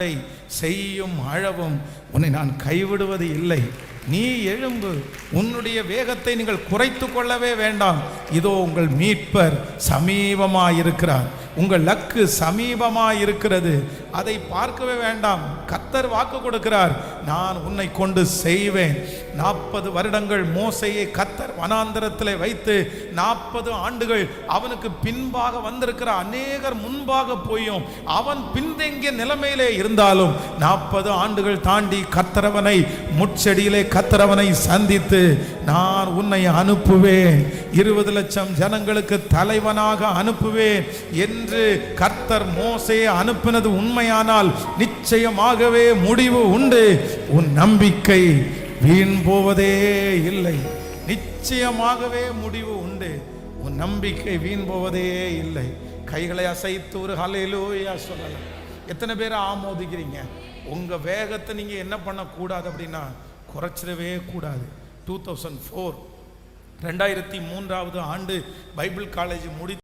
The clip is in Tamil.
செய்யும் அழவும் உன்னை நான் கைவிடுவது இல்லை. நீ எழும்பு, உன்னுடைய வேகத்தை நீங்கள் குறைத்து கொள்ளவே வேண்டாம். இதோ உங்கள் மீட்பர் சமீபமாயிருக்கிறார், உங்கள் லக்கு சமீபமாயிருக்கிறது. அதை பார்க்கவே வேண்டாம். கர்த்தர் வாக்கு கொடுக்கிறார், நான் உன்னை கொண்டு செய்வேன். 40 வருடங்கள் மோசையை கர்த்தர் வனாந்தரத்தில் வைத்து 40 ஆண்டுகள் அவனுக்கு பின்பாக வந்திருக்கிற அநேகர் முன்பாக போயும் அவன் பின்தங்கிய நிலைமையிலே இருந்தாலும் 40 ஆண்டுகள் தாண்டி கர்த்தரவனை முட்செடியிலே கர்த்தரவனை சந்தித்து நான் உன்னை அனுப்புவேன், 20 லட்சம் ஜனங்களுக்கு தலைவனாக அனுப்புவேன் என்று கர்த்தர் மோசையை அனுப்பினது உண்மையானால் நிச்சயமாகவே முடிவு உண்டு. உன் நம்பிக்கை வீண் போவதே இல்லை. நிச்சயமாகவே முடிவு உண்டு. உன் நம்பிக்கை வீண் போவதே இல்லை. கைகளை அசைத்து ஒரு ஹல்லேலூயா சொல்லலாம். எத்தனை பேரை ஆமோதிக்கிறீங்க? உங்க வேகத்தை நீங்க என்ன பண்ணக்கூடாது அப்படின்னா குறைச்சிடவே கூடாது. 2004 2003 ஆண்டு பைபிள் காலேஜ்